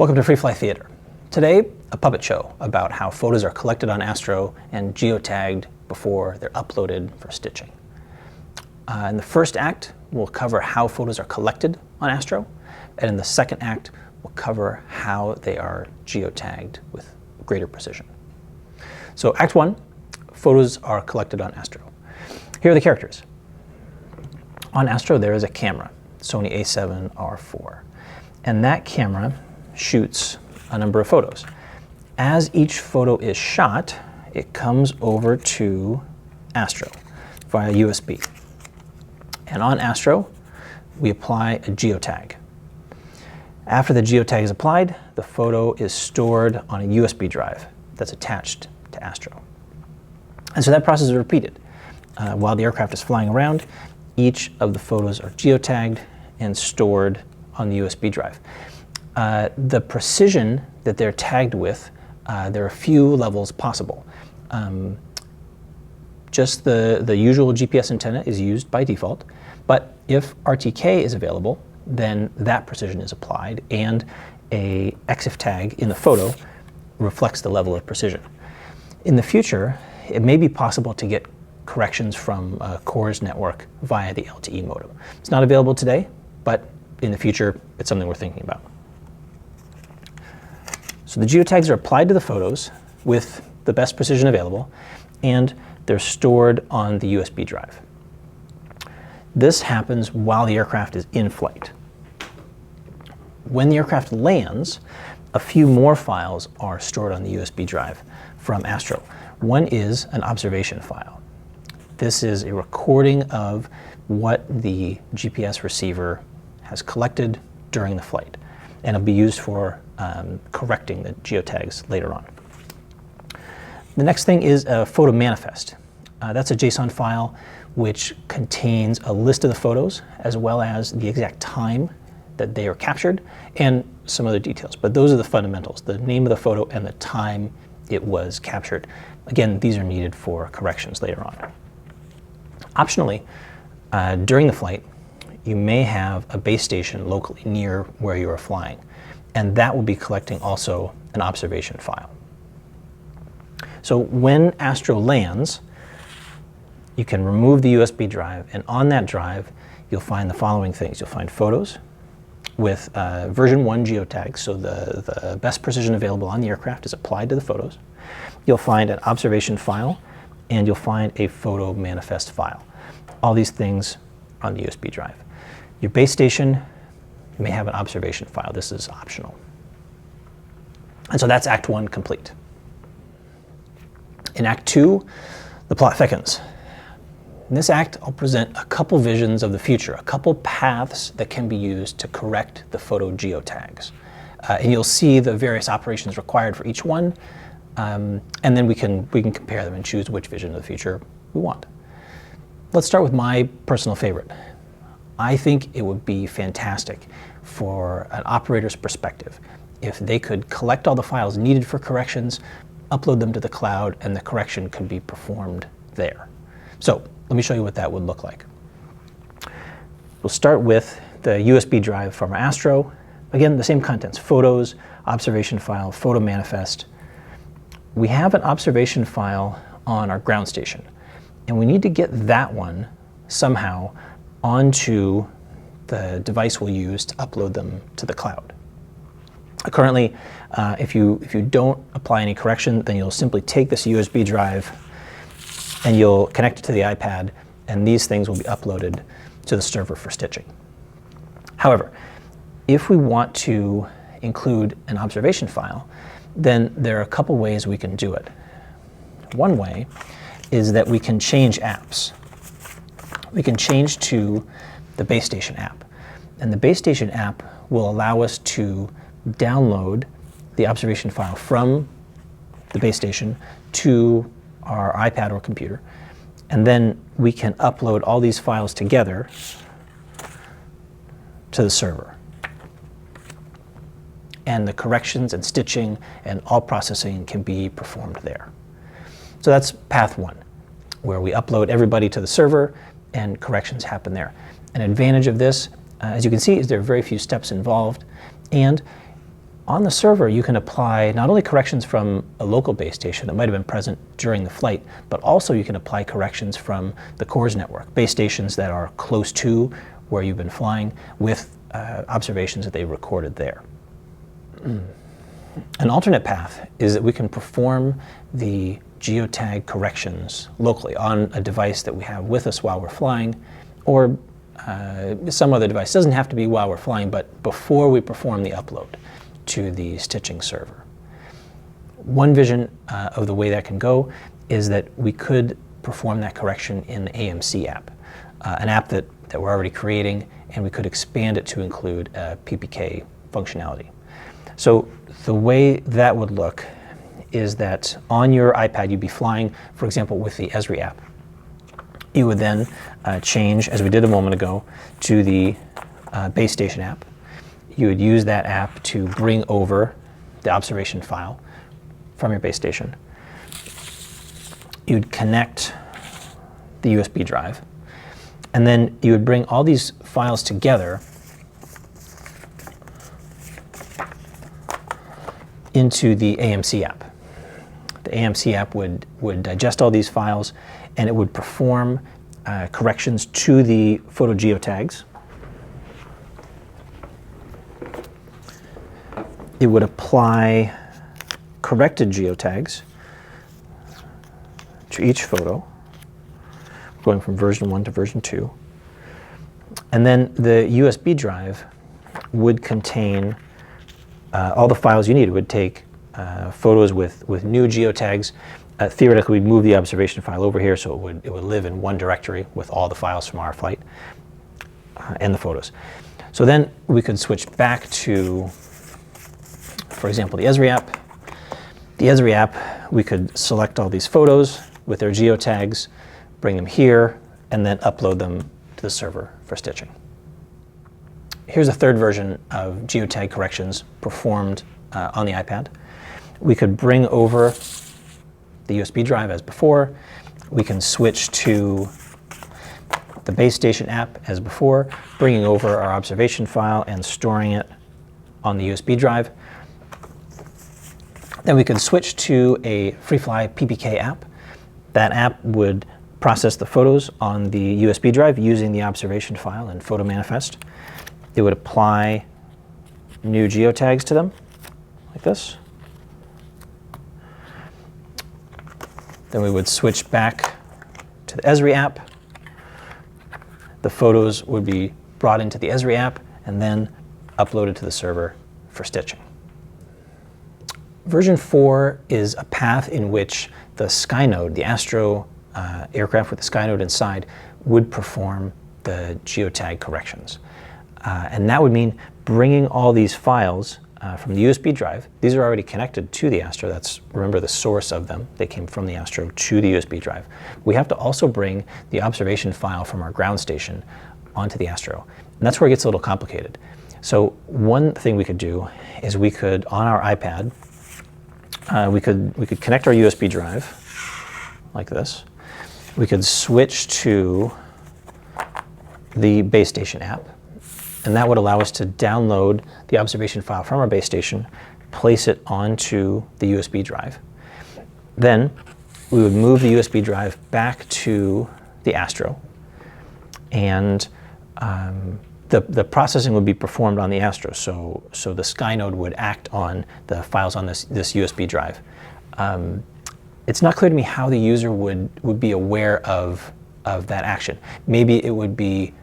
Welcome to Free Fly Theater. Today, a puppet show about how photos are collected on Astro and geotagged before they're uploaded for stitching. In the first act, we'll cover how photos are collected on Astro, and in the second act, we'll cover how they are geotagged with greater precision. So Act 1, photos are collected on Astro. Here are the characters. On Astro, there is a camera, Sony a7R4, and that camera shoots a number of photos. As each photo is shot, it comes over to Astro via USB. And on Astro, we apply a geotag. After the geotag is applied, the photo is stored on a USB drive that's attached to Astro. And so that process is repeated. While the aircraft is flying around, each of the photos are geotagged and stored on the USB drive. The precision that they're tagged with, there are a few levels possible. Just the usual GPS antenna is used by default, but if RTK is available, then that precision is applied, and a EXIF tag in the photo reflects the level of precision. In the future, it may be possible to get corrections from a CORS network via the LTE modem. It's not available today, but in the future, it's something we're thinking about. So the geotags are applied to the photos with the best precision available, and they're stored on the USB drive. This happens while the aircraft is in flight. When the aircraft lands, a few more files are stored on the USB drive from Astro. One is an observation file. This is a recording of what the GPS receiver has collected during the flight, and it'll be used for correcting the geotags later on. The next thing is a photo manifest. That's a JSON file which contains a list of the photos as well as the exact time that they are captured and some other details. But those are the fundamentals, the name of the photo and the time it was captured. Again, these are needed for corrections later on. Optionally, during the flight, you may have a base station locally near where you are flying, and that will be collecting also an observation file. So when Astro lands, you can remove the USB drive, and on that drive, you'll find the following things. You'll find photos with version 1 geotags, so the best precision available on the aircraft is applied to the photos. You'll find an observation file, and you'll find a photo manifest file. All these things on the USB drive. Your base station may have an observation file. This is optional. And so that's Act 1 complete. In Act 2, the plot thickens. In this act, I'll present a couple visions of the future, a couple paths that can be used to correct the photo geotags. And you'll see the various operations required for each one, and then we can compare them and choose which vision of the future we want. Let's start with my personal favorite. I think it would be fantastic for an operator's perspective if they could collect all the files needed for corrections, upload them to the cloud, and the correction could be performed there. So let me show you what that would look like. We'll start with the USB drive from our Astro. Again, the same contents, photos, observation file, photo manifest. We have an observation file on our ground station, and we need to get that one somehow onto the device we'll use to upload them to the cloud. Currently, if you don't apply any correction, then you'll simply take this USB drive and you'll connect it to the iPad, and these things will be uploaded to the server for stitching. However, if we want to include an observation file, then there are a couple ways we can do it. One way is that we can change apps. We can change to the base station app. And the base station app will allow us to download the observation file from the base station to our iPad or computer. And then we can upload all these files together to the server. And the corrections and stitching and all processing can be performed there. So that's path 1, where we upload everybody to the server and corrections happen there. An advantage of this, as you can see, is there are very few steps involved, and On the server, you can apply not only corrections from a local base station that might have been present during the flight, but also you can apply corrections from the CORS network, base stations that are close to where you've been flying with observations that they recorded there. An alternate path is that we can perform the geotag corrections locally on a device that we have with us while we're flying, or some other device. It doesn't have to be while we're flying, but before we perform the upload to the stitching server. One vision of the way that can go is that we could perform that correction in the AMC app, an app that we're already creating, and we could expand it to include PPK functionality. So the way that would look is that on your iPad you'd be flying, for example, with the Esri app. You would then change, as we did a moment ago, to the base station app. You would use that app to bring over the observation file from your base station. You'd connect the USB drive, and then you would bring all these files together into the AMC app. The AMC app would digest all these files, and it would perform corrections to the photo geotags. It would apply corrected geotags to each photo, going from version 1 to version 2. And then the USB drive would contain all the files you need. It would take photos with new geotags. Theoretically, we'd move the observation file over here so it would live in one directory with all the files from our flight and the photos. So then we could switch back to, for example, the Esri app. The Esri app, we could select all these photos with their geotags, bring them here, and then upload them to the server for stitching. Here's a third version of geotag corrections performed on the iPad. We could bring over the USB drive as before. We can switch to the base station app as before, bringing over our observation file and storing it on the USB drive. Then we could switch to a FreeFly PPK app. That app would process the photos on the USB drive using the observation file and photo manifest. It would apply new geotags to them, like this. Then we would switch back to the Esri app. The photos would be brought into the Esri app and then uploaded to the server for stitching. Version 4 is a path in which the SkyNode, the Astro aircraft with the SkyNode inside, would perform the geotag corrections. And that would mean bringing all these files from the USB drive. These are already connected to the Astro. That's, remember, the source of them. They came from the Astro to the USB drive. We have to also bring the observation file from our ground station onto the Astro. And that's where it gets a little complicated. So one thing we could do is we could, on our iPad, we could connect our USB drive like this. We could switch to the base station app, and that would allow us to download the observation file from our base station, place it onto the USB drive. Then we would move the USB drive back to the Astro, and the processing would be performed on the Astro, so the SkyNode would act on the files on this USB drive. It's not clear to me how the user would be aware of that action. Maybe it would be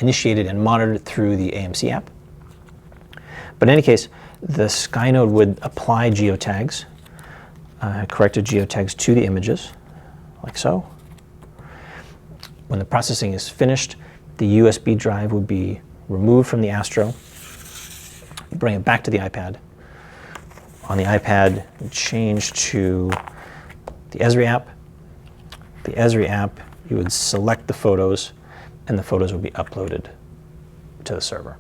initiated and monitored through the AMC app. But in any case, the SkyNode would apply geotags, corrected geotags to the images, like so. When the processing is finished, the USB drive would be removed from the Astro, bring it back to the iPad. On the iPad, change to the Esri app. The Esri app, you would select the photos, and the photos would be uploaded to the server.